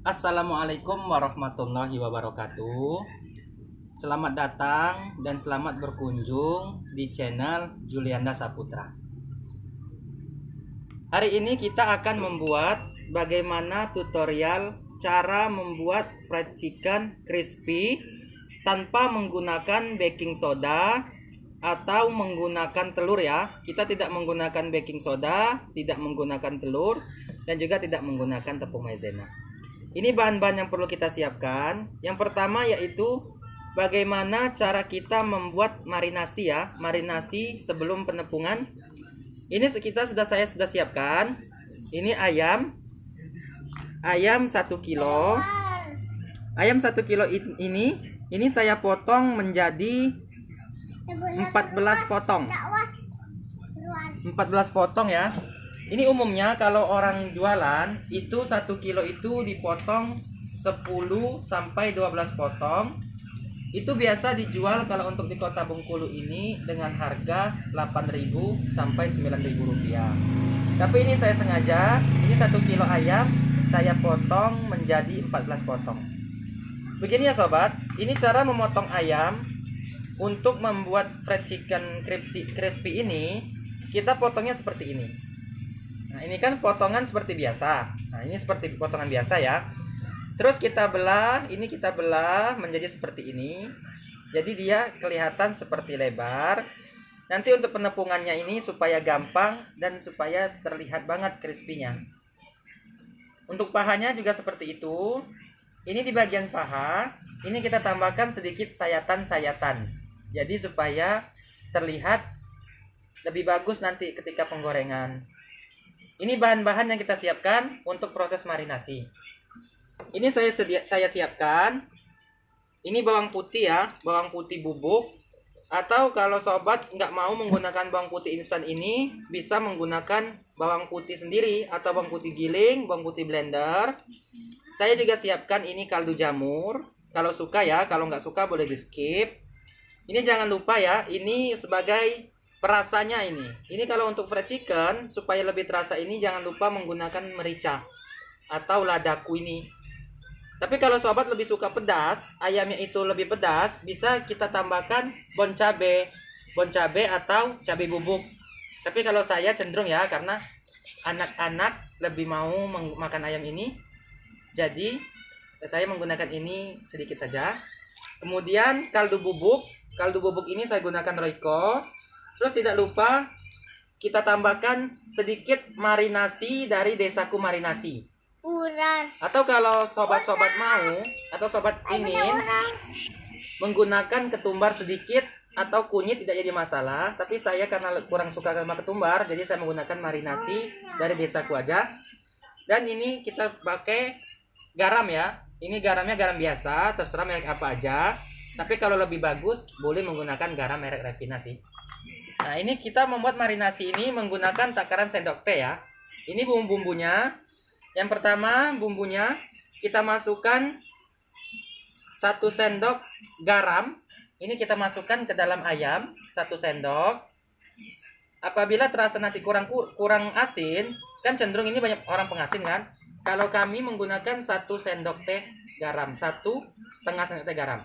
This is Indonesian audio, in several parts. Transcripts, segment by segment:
Assalamualaikum warahmatullahi wabarakatuh. Selamat datang dan selamat berkunjung di channel Julianda Saputra. Hari ini kita akan membuat bagaimana tutorial cara membuat fried chicken crispy tanpa menggunakan baking soda atau menggunakan telur ya. Kita tidak menggunakan baking soda, tidak menggunakan telur, dan juga tidak menggunakan tepung maizena. Ini bahan-bahan yang perlu kita siapkan. Yang pertama yaitu bagaimana cara kita membuat marinasi ya. Marinasi sebelum penepungan. Ini saya sudah siapkan. Ini ayam. Ayam 1 kilo. Ayam 1 kilo ini saya potong menjadi 14 potong. 14 potong ya. Ini umumnya kalau orang jualan itu 1 kilo itu dipotong 10 sampai 12 potong. Itu biasa dijual kalau untuk di Kota Bengkulu ini dengan harga 8.000 sampai 9.000 rupiah. Tapi ini saya sengaja, ini 1 kilo ayam saya potong menjadi 14 potong. Begini ya sobat, ini cara memotong ayam. Untuk membuat fried chicken crispy ini, kita potongnya seperti ini. Nah, ini kan potongan seperti biasa. Nah, ini seperti potongan biasa ya. Terus kita belah, ini kita belah menjadi seperti ini. Jadi dia kelihatan seperti lebar. Nanti untuk penepungannya ini supaya gampang dan supaya terlihat banget crispy-nya. Untuk pahanya juga seperti itu. Ini di bagian paha, ini kita tambahkan sedikit sayatan-sayatan. Jadi supaya terlihat lebih bagus nanti ketika penggorengan. Ini bahan-bahan yang kita siapkan untuk proses marinasi. Ini saya siapkan. Ini bawang putih ya, bawang putih bubuk. Atau kalau sobat nggak mau menggunakan bawang putih instan ini, bisa menggunakan bawang putih sendiri atau bawang putih giling, bawang putih blender. Saya juga siapkan ini kaldu jamur. Kalau suka ya, kalau nggak suka boleh di skip. Ini jangan lupa ya, ini sebagai perasanya ini. Ini kalau untuk fried chicken supaya lebih terasa ini jangan lupa menggunakan merica atau ladaku ini. Tapi kalau sobat lebih suka pedas, ayamnya itu lebih pedas, bisa kita tambahkan bon cabe atau cabai bubuk. Tapi kalau saya cenderung ya, karena anak-anak lebih mau makan ayam ini, jadi saya menggunakan ini sedikit saja. Kemudian kaldu bubuk ini saya gunakan Royco. Terus tidak lupa kita tambahkan sedikit marinasi dari Desaku Marinasi. Atau kalau sobat-sobat mau atau sobat ingin menggunakan ketumbar sedikit atau kunyit tidak jadi masalah. Tapi saya karena kurang suka sama ketumbar, jadi saya menggunakan marinasi dari Desaku aja. Dan ini kita pakai garam ya. Ini garamnya garam biasa, terserah merek apa aja. Tapi kalau lebih bagus boleh menggunakan garam merek Revina sih. Nah, ini kita membuat marinasi ini menggunakan takaran sendok teh ya. Ini bumbu-bumbunya. Yang pertama bumbunya kita masukkan 1 sendok garam. Ini kita masukkan ke dalam ayam 1 sendok. Apabila terasa nanti kurang asin, kan cenderung ini banyak orang pengasin kan. Kalau kami menggunakan 1 sendok teh garam, 1,5 sendok teh garam.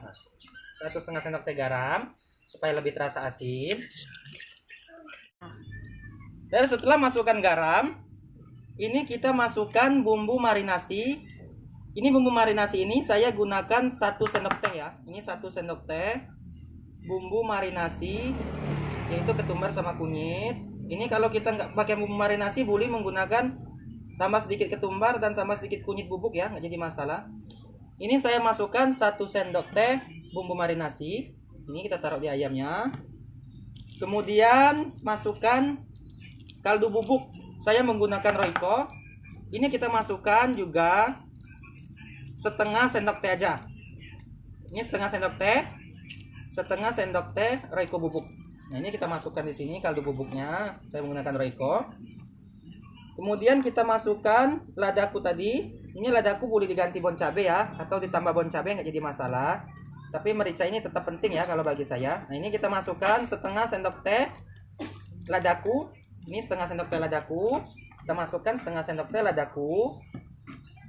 1,5 sendok teh garam supaya lebih terasa asin. Dan setelah masukkan garam, ini kita masukkan bumbu marinasi. Ini bumbu marinasi ini saya gunakan 1 sendok teh ya. Ini 1 sendok teh bumbu marinasi, yaitu ketumbar sama kunyit. Ini kalau kita nggak pakai bumbu marinasi boleh menggunakan tambah sedikit ketumbar dan tambah sedikit kunyit bubuk ya, nggak jadi masalah. Ini saya masukkan 1 sendok teh bumbu marinasi. Ini kita taruh di ayamnya. Kemudian masukkan kaldu bubuk. Saya menggunakan Royco. Ini kita masukkan juga 1/2 sendok teh aja. Ini 1/2 sendok teh. 1/2 sendok teh Royco bubuk. Nah, ini kita masukkan di sini kaldu bubuknya. Saya menggunakan Royco. Kemudian kita masukkan ladaku tadi. Ini ladaku boleh diganti bon cabe ya, atau ditambah bon cabe nggak jadi masalah. Tapi merica ini tetap penting ya kalau bagi saya. Nah, ini kita masukkan 1/2 sendok teh ladaku. Ini 1/2 sendok teh ladaku. Kita masukkan 1/2 sendok teh ladaku.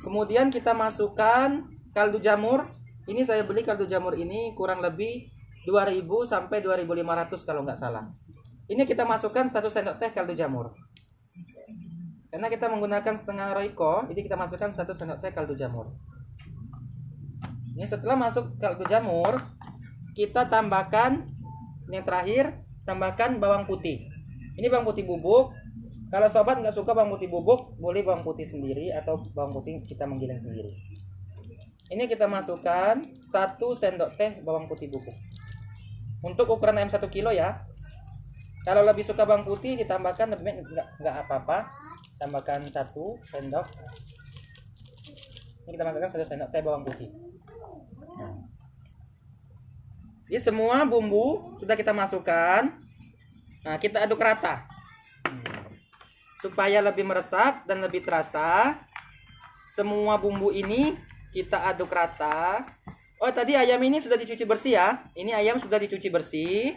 Kemudian kita masukkan kaldu jamur. Ini saya beli kaldu jamur ini kurang lebih 2000 sampai 2500 kalau nggak salah. Ini kita masukkan 1 sendok teh kaldu jamur. Karena kita menggunakan setengah Royco, jadi kita masukkan 1 sendok teh kaldu jamur. Ini setelah masuk kaldu jamur, kita tambahkan yang terakhir, tambahkan bawang putih. Ini bawang putih bubuk. Kalau sobat nggak suka bawang putih bubuk, boleh bawang putih sendiri atau bawang putih kita menggiling sendiri. Ini kita masukkan 1 sendok teh bawang putih bubuk. Untuk ukuran ayam 1 kilo ya. Kalau lebih suka bawang putih ditambahkan, lebih nggak apa-apa. Tambahkan 1 sendok. Ini kita masukkan 1 sendok teh bawang putih. Jadi semua bumbu sudah kita masukkan. Nah, kita aduk rata. Supaya lebih meresap dan lebih terasa. Semua bumbu ini kita aduk rata. Oh, tadi ayam ini sudah dicuci bersih ya. Ini ayam sudah dicuci bersih.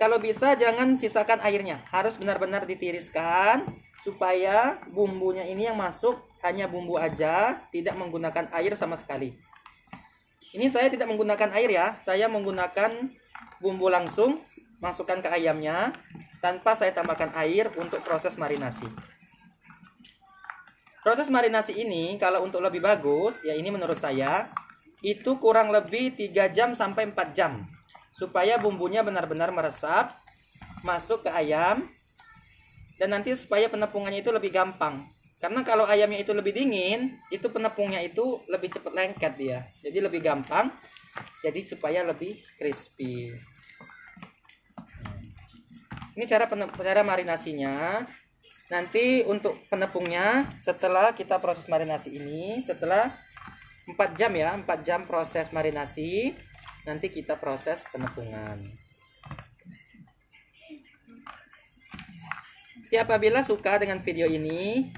Kalau bisa jangan sisakan airnya. Harus benar-benar ditiriskan. Supaya bumbunya ini yang masuk hanya bumbu aja. Tidak menggunakan air sama sekali. Ini saya tidak menggunakan air ya. Saya menggunakan bumbu langsung. Masukkan ke ayamnya. Tanpa saya tambahkan air untuk proses marinasi. Proses marinasi ini kalau untuk lebih bagus, ya ini menurut saya, itu kurang lebih 3 jam sampai 4 jam. Supaya bumbunya benar-benar meresap, masuk ke ayam. Dan nanti supaya penepungannya itu lebih gampang. Karena kalau ayamnya itu lebih dingin, itu penepungnya itu lebih cepat lengket dia. Jadi lebih gampang. Jadi supaya lebih crispy. Ini cara marinasinya. Nanti untuk penepungnya setelah kita proses marinasi ini, setelah 4 jam ya, 4 jam proses marinasi, nanti kita proses penepungan. Jadi apabila suka dengan video ini,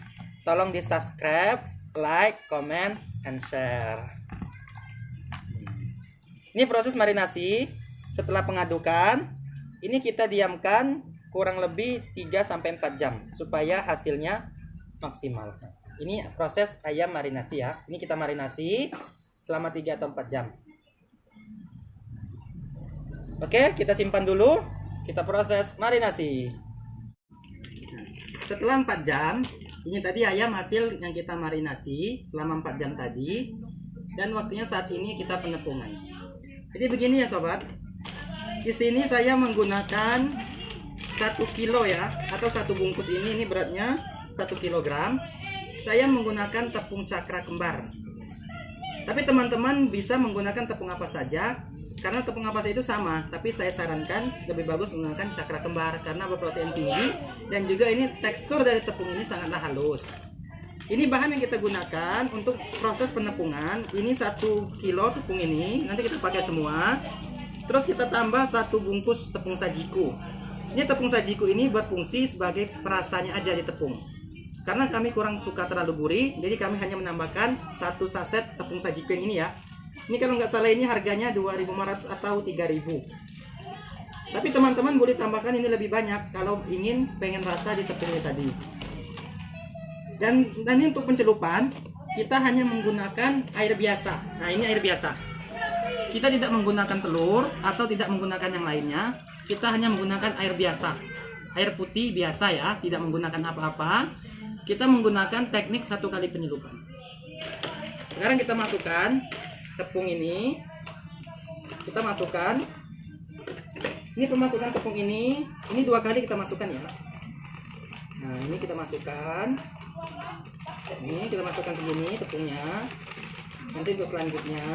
tolong di subscribe, like, comment, and share. Ini proses marinasi. Setelah pengadukan, ini kita diamkan kurang lebih 3-4 jam supaya hasilnya maksimal. Ini proses ayam marinasi ya. Ini kita marinasi selama 3 atau 4 jam. Oke, kita simpan dulu. Kita proses marinasi. Setelah 4 jam, ini tadi ayam hasil yang kita marinasi selama 4 jam tadi. Dan waktunya saat ini kita penepungan. Jadi begini ya sobat. Di sini saya menggunakan 1 kilo ya, atau 1 bungkus ini beratnya 1 kilogram. Saya menggunakan tepung cakra kembar. Tapi teman-teman bisa menggunakan tepung apa saja, karena tepung apa saja itu sama. Tapi saya sarankan lebih bagus menggunakan cakra kembar karena berprotein tinggi dan juga ini tekstur dari tepung ini sangatlah halus. Ini bahan yang kita gunakan untuk proses penepungan. Ini 1 kilo tepung ini, nanti kita pakai semua. Terus kita tambah 1 bungkus tepung sajiku. Ini tepung sajiku ini berfungsi sebagai perasanya aja di tepung. Karena kami kurang suka terlalu gurih, jadi kami hanya menambahkan 1 saset tepung sajiku yang ini ya. Ini kalau nggak salah ini harganya 2.500 atau 3.000. Tapi teman-teman boleh tambahkan ini lebih banyak kalau pengen rasa di tepungnya tadi. Dan ini untuk pencelupan, kita hanya menggunakan air biasa. Nah ini air biasa. Kita tidak menggunakan telur atau tidak menggunakan yang lainnya. Kita hanya menggunakan air biasa, air putih biasa ya, tidak menggunakan apa-apa. Kita menggunakan teknik 1 kali penyelupan. Sekarang kita masukkan tepung ini. Kita masukkan. Ini pemasukan tepung ini 2 kali kita masukkan ya. Nah ini kita masukkan. Ini kita masukkan segini tepungnya. Nanti untuk selanjutnya.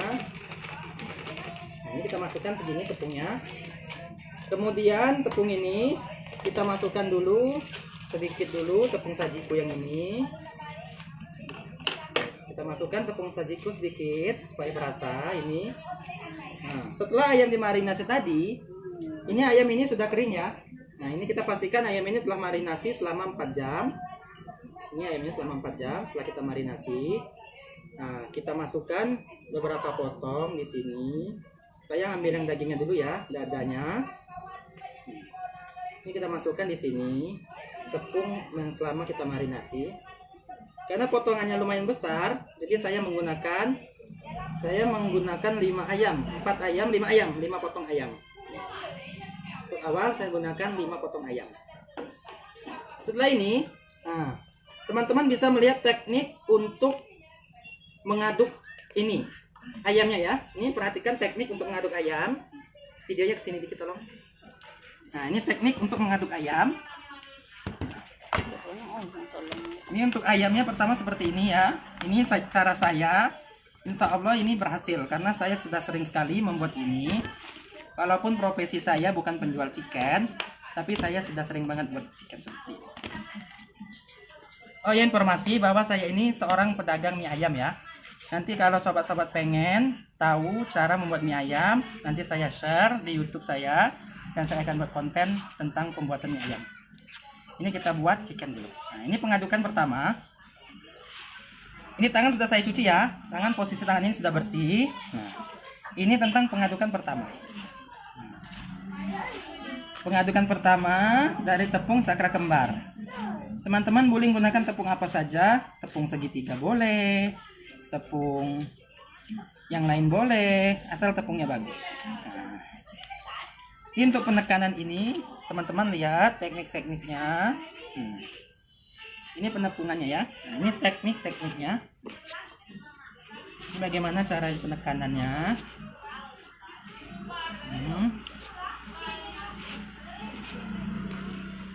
Nah ini kita masukkan segini tepungnya. Kemudian tepung ini kita masukkan dulu sedikit dulu tepung sajiku yang ini. Kita masukkan tepung sajiku sedikit supaya berasa ini. Nah, setelah ayam dimarinasi tadi, ini ayam ini sudah kering ya. Nah, ini kita pastikan ayam ini telah marinasi selama 4 jam. Ini ayamnya selama 4 jam setelah kita marinasi. Nah, kita masukkan beberapa potong di sini. Saya ambil yang dagingnya dulu ya, dadanya. Ini kita masukkan di sini tepung yang selama kita marinasi. Karena potongannya lumayan besar, jadi saya menggunakan 5 ayam, 4 ayam, 5 ayam, 5 potong ayam. Untuk awal saya gunakan 5 potong ayam. Setelah ini, teman-teman bisa melihat teknik untuk mengaduk ini ayamnya ya. Ini perhatikan teknik untuk mengaduk ayam. Videonya kesini dikit tolong. Nah, ini teknik untuk mengaduk ayam. Ini untuk ayamnya pertama seperti ini ya. Ini cara saya. Insya Allah ini berhasil karena saya sudah sering sekali membuat ini. Walaupun profesi saya bukan penjual chicken, tapi saya sudah sering banget buat chicken seperti ini. Oh ya, informasi bahwa saya ini seorang pedagang mie ayam ya. Nanti kalau sobat-sobat pengen tahu cara membuat mie ayam, nanti saya share di YouTube saya dan saya akan buat konten tentang pembuatan mie ayam. Ini kita buat chicken dulu. Nah, ini pengadukan pertama. Ini tangan sudah saya cuci ya. Posisi tangan ini sudah bersih. Nah, ini tentang pengadukan pertama. Pengadukan pertama dari tepung cakra kembar. Teman-teman boleh gunakan tepung apa saja. Tepung segitiga boleh, tepung yang lain boleh, asal tepungnya bagus. Nah, ini untuk penekanan ini, teman-teman lihat teknik-tekniknya. Ini penepungannya ya. Nah, ini teknik-tekniknya. Ini bagaimana cara penekanannya.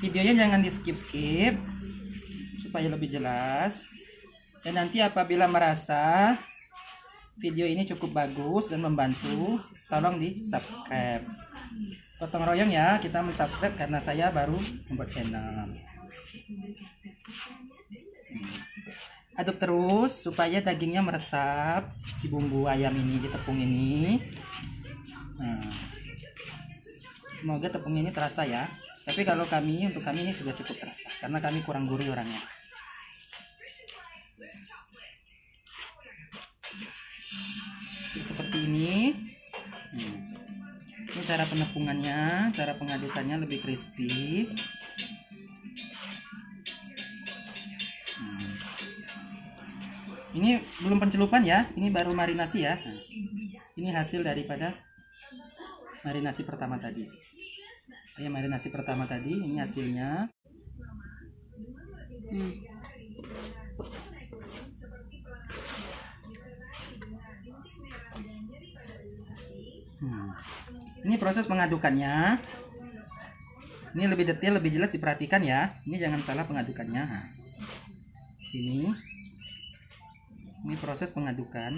Videonya jangan di skip-skip supaya lebih jelas. Dan nanti apabila merasa video ini cukup bagus dan membantu, tolong di subscribe. Gotong royong ya, kita mensubscribe karena saya baru membuat channel. Aduk terus supaya dagingnya meresap di bumbu ayam ini, di tepung ini. Semoga tepungnya ini terasa ya. Tapi kalau untuk kami ini sudah cukup terasa karena kami kurang gurih orangnya. Seperti ini. Ini cara penepungannya, cara pengadukannya lebih crispy. Ini belum pencelupan ya, ini baru marinasi ya. Ini hasil daripada marinasi pertama tadi. Marinasi pertama tadi, ini hasilnya. Ini proses pengadukannya. Ini lebih detail, lebih jelas diperhatikan ya. Ini jangan salah pengadukannya. Sini. Ini proses pengadukan.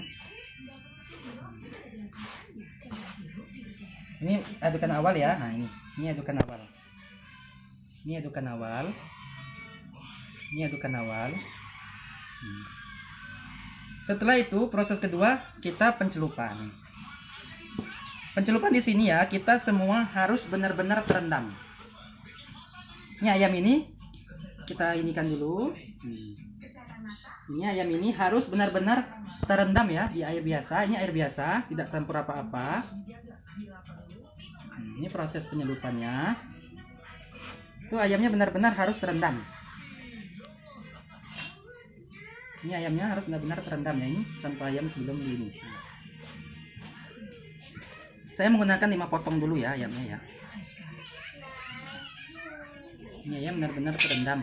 Ini adukan awal ya. Nah, ini adukan awal. Ini adukan awal. Ini adukan awal. Setelah itu proses kedua kita pencelupan. Pencelupan di sini ya, kita semua harus benar-benar terendam. Ini ayam ini kita inikan dulu. Ini ayam ini harus benar-benar terendam ya di air biasa. Ini air biasa, tidak campur apa-apa. Ini proses penyelupannya. Itu ayamnya benar-benar harus terendam. Ini ayamnya harus benar-benar terendam ya. Ini contoh ayam sebelum ini. Saya menggunakan 5 potong dulu ya ayamnya ya. Ini ayam benar-benar terendam.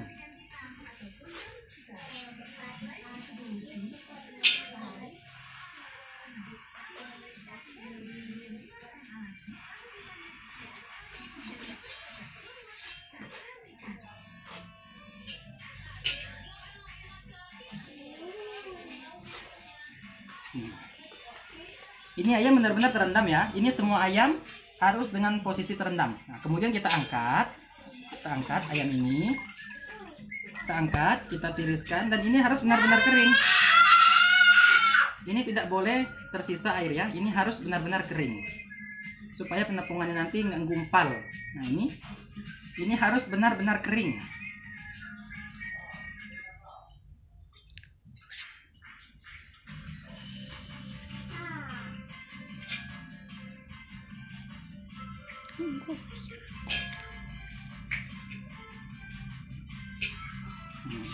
Ini ayam benar-benar terendam ya. Ini semua ayam harus dengan posisi terendam. Nah, kemudian kita angkat ayam ini. Kita angkat, kita tiriskan, dan ini harus benar-benar kering. Ini tidak boleh tersisa air ya. Ini harus benar-benar kering supaya penepungannya nanti nggak gumpal. Nah, ini harus benar-benar kering.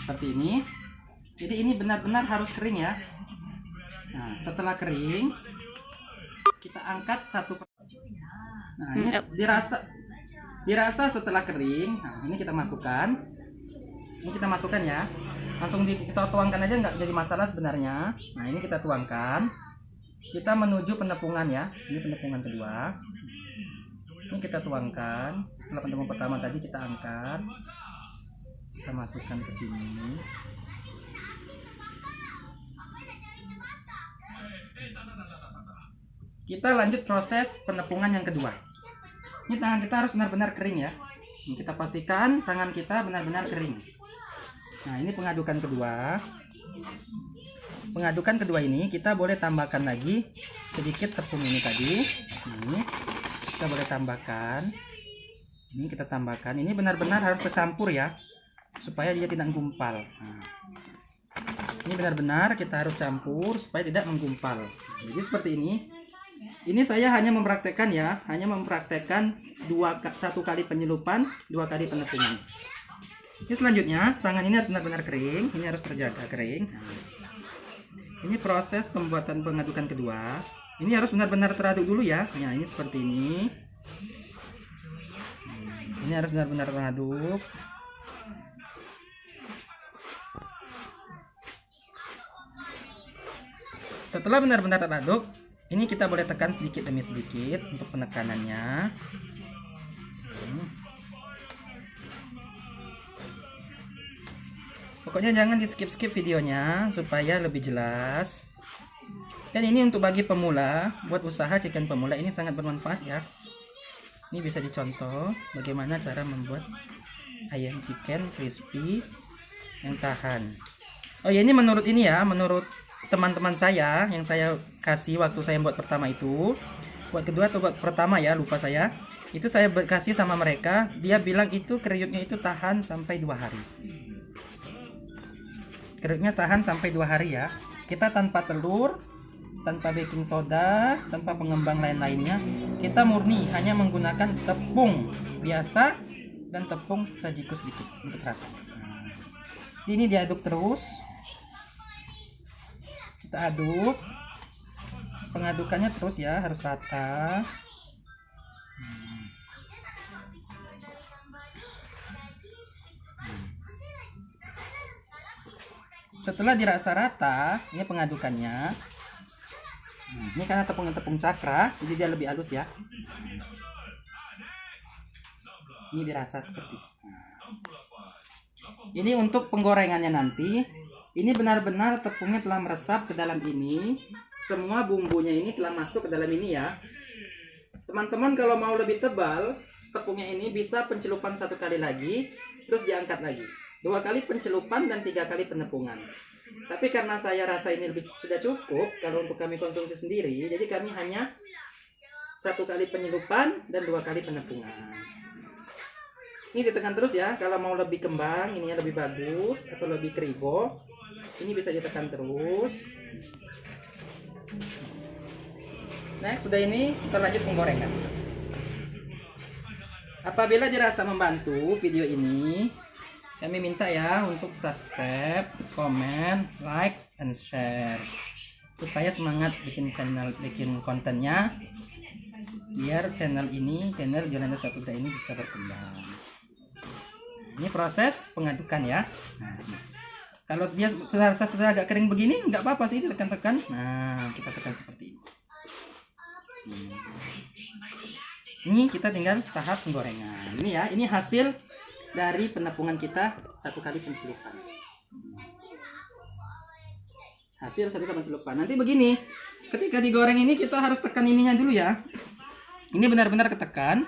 Seperti ini. Jadi ini benar-benar harus kering ya. Nah, setelah kering kita angkat satu. Nah, ini dirasa setelah kering. Nah, ini kita masukkan. Ini kita masukkan ya. Langsung kita tuangkan aja, nggak jadi masalah sebenarnya. Nah, ini kita tuangkan. Kita menuju penepungan ya. Ini penepungan kedua. Ini kita tuangkan. Setelah penepungan pertama tadi kita angkat. Kita masukkan ke sini. Kita lanjut proses penepungan yang kedua. Ini tangan kita harus benar-benar kering ya. Ini kita pastikan tangan kita benar-benar kering. Nah, ini pengadukan kedua. Pengadukan kedua ini kita boleh tambahkan lagi sedikit tepung ini tadi. Ini kita boleh tambahkan. Ini kita tambahkan. Ini benar-benar harus tercampur ya, supaya dia tidak menggumpal. Nah, ini benar-benar kita harus campur supaya tidak menggumpal. Jadi seperti ini. Ini saya hanya mempraktekkan ya, hanya mempraktekkan satu kali penyelupan, 2 kali penepungan. Ini selanjutnya tangan ini harus benar-benar kering, ini harus terjaga kering. Nah, ini proses pembuatan pengadukan kedua. Ini harus benar-benar teraduk dulu ya. Nah, ini seperti ini. Ini harus benar-benar teraduk. Setelah benar-benar teraduk, ini kita boleh tekan sedikit demi sedikit untuk penekanannya. Pokoknya jangan di skip-skip videonya supaya lebih jelas. Dan ini untuk bagi pemula, buat usaha chicken pemula ini sangat bermanfaat ya. Ini bisa dicontoh bagaimana cara membuat ayam chicken crispy yang tahan. Oh ya, ini menurut ini ya, menurut teman-teman saya yang saya kasih waktu saya buat pertama itu, buat kedua atau buat pertama ya, lupa saya. Itu saya kasih sama mereka, dia bilang itu kriuknya itu tahan sampai 2 hari. Kriuknya tahan sampai 2 hari ya. Kita tanpa telur, tanpa baking soda, tanpa pengembang lain-lainnya. Kita murni hanya menggunakan tepung biasa dan tepung sajiku sedikit untuk rasa. Ini diaduk terus. Kita aduk, pengadukannya terus ya, harus rata. Setelah dirasa rata, ini pengadukannya. Ini karena tepung cakra, jadi dia lebih halus ya. Ini dirasa seperti ini. Ini untuk penggorengannya nanti. Ini benar-benar tepungnya telah meresap ke dalam ini. Semua bumbunya ini telah masuk ke dalam ini ya. Teman-teman kalau mau lebih tebal, tepungnya ini bisa pencelupan 1 kali lagi, terus diangkat lagi. 2 kali pencelupan dan 3 kali penepungan. Tapi karena saya rasa ini sudah cukup kalau untuk kami konsumsi sendiri, jadi kami hanya 1 kali penyelupan dan 2 kali penepungan. Ini ditekan terus ya. Kalau mau lebih kembang, ininya lebih bagus atau lebih kribo, ini bisa ditekan terus. Nah, sudah ini kita lanjut penggorengan. Apabila dirasa membantu video ini, kami minta ya untuk subscribe, komen, like, and share supaya semangat bikin kontennya, biar channel Yolanda Saputra ini bisa berkembang. Ini proses pengadukan ya. Nah, kalau dia sudah agak kering begini, nggak apa-apa sih, tekan-tekan. Nah, kita tekan seperti ini. Ini kita tinggal tahap penggorengan. Ini ya, ini hasil dari penepungan kita 1 kali pencelupan. Hasil 1 kali pencelupan. Nanti begini, ketika digoreng ini kita harus tekan ininya dulu ya. Ini benar-benar ketekan.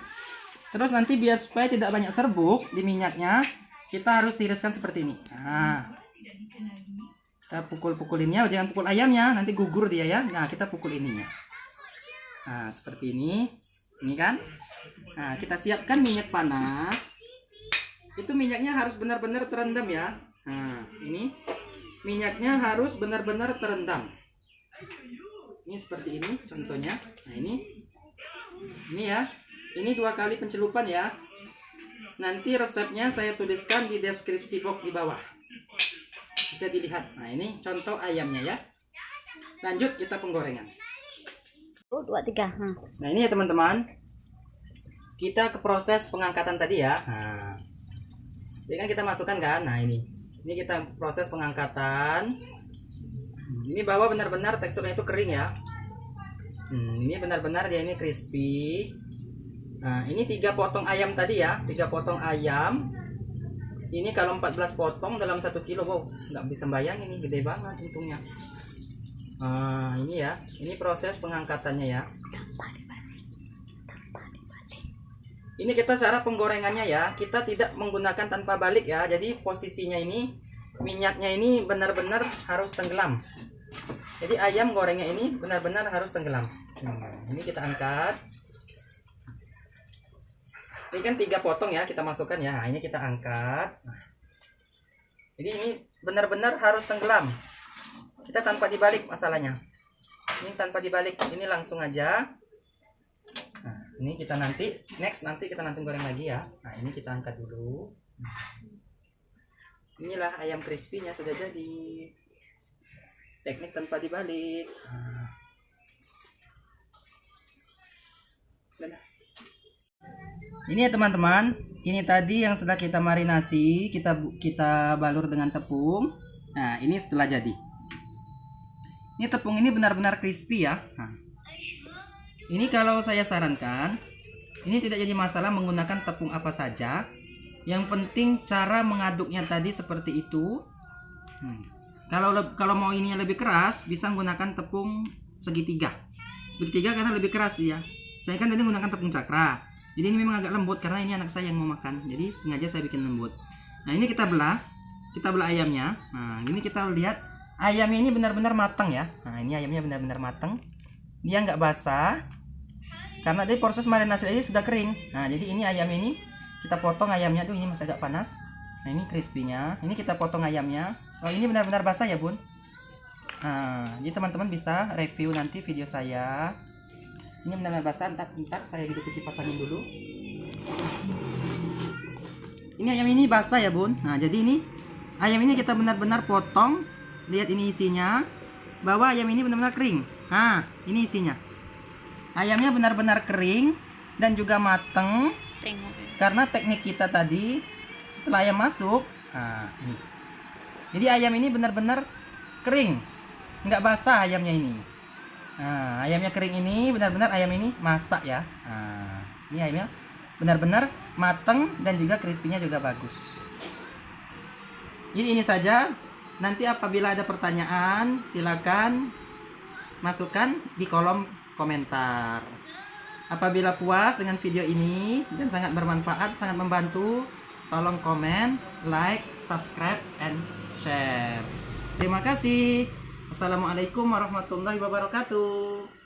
Terus nanti biar supaya tidak banyak serbuk di minyaknya, kita harus tiriskan seperti ini. Nah, kita pukul-pukulinnya, jangan pukul ayamnya, nanti gugur dia ya. Nah, kita pukul ininya. Nah, seperti ini. Ini kan. Nah, kita siapkan minyak panas. Itu minyaknya harus benar-benar terendam ya. Nah, ini minyaknya harus benar-benar terendam. Ini seperti ini contohnya. Nah, ini ya. Ini 2 kali pencelupan ya. Nanti resepnya saya tuliskan di deskripsi box di bawah. bisa dilihat. Nah, ini contoh ayamnya ya. Lanjut kita penggorengan. 1, 2, 3. Nah, ini ya teman-teman. Kita ke proses pengangkatan tadi ya. Nah, ini kan kita masukkan kan. Nah, ini kita proses pengangkatan. Ini bahwa benar-benar teksturnya itu kering ya. Ini benar-benar dia ini crispy. Nah, ini 3 potong ayam tadi ya, 3 potong ayam. Ini kalau 14 potong dalam 1 kilo, wow, nggak bisa bayangin, ini gede banget untungnya. Nah, ini ya, ini proses pengangkatannya ya. Ini kita cara penggorengannya ya, kita tidak menggunakan tanpa balik ya. Jadi posisinya ini, minyaknya ini benar-benar harus tenggelam. Jadi ayam gorengnya ini benar-benar harus tenggelam. Ini kita angkat. Ini kan 3 potong ya, kita masukkan ya. Nah, ini kita angkat. Jadi ini benar-benar harus tenggelam. Kita tanpa dibalik masalahnya. Ini tanpa dibalik, ini langsung aja. Nah, ini kita nanti kita langsung goreng lagi ya. Nah, ini kita angkat dulu. Inilah ayam crispy-nya sudah jadi. Teknik tanpa dibalik. Ini ya teman-teman, ini tadi yang sudah kita marinasi, kita balur dengan tepung. Nah, ini setelah jadi. Ini tepung ini benar-benar crispy ya. Nah, ini kalau saya sarankan, ini tidak jadi masalah menggunakan tepung apa saja. Yang penting cara mengaduknya tadi seperti itu. Kalau mau ininya lebih keras, bisa menggunakan tepung segitiga. Segitiga karena lebih keras ya. Saya kan tadi menggunakan tepung cakra. Jadi ini memang agak lembut karena ini anak saya yang mau makan. Jadi sengaja saya bikin lembut. Nah, ini kita belah ayamnya. Nah, ini kita lihat ayamnya ini benar-benar matang ya. Nah, ini ayamnya benar-benar matang. Dia nggak basah karena dari proses marinasi ini sudah kering. Nah, jadi ini ayam ini kita potong ayamnya tuh, ini masih agak panas. Nah, ini crispy-nya. Ini kita potong ayamnya. Oh, ini benar-benar basah ya, Bun. Nah, jadi teman-teman bisa review nanti video saya. Ini benar-benar basah, ntar saya hidup kipas angin dulu. Ini ayam ini basah ya Bun. Nah, jadi ini ayam ini kita benar-benar potong. Lihat ini isinya, bahwa ayam ini benar-benar kering. Nah, ini isinya. Ayamnya benar-benar kering dan juga mateng. Karena teknik kita tadi setelah ayam masuk. Nah, ini. Jadi ayam ini benar-benar kering, nggak basah ayamnya ini. Nah, ayamnya kering ini benar-benar ayam ini masak ya. Nah, ini ayamnya benar-benar mateng dan juga crispy-nya juga bagus. Jadi ini saja. Nanti apabila ada pertanyaan, silakan masukkan di kolom komentar. Apabila puas dengan video ini dan sangat bermanfaat, sangat membantu, tolong komen, like, subscribe, and share. Terima kasih. Assalamualaikum warahmatullahi wabarakatuh.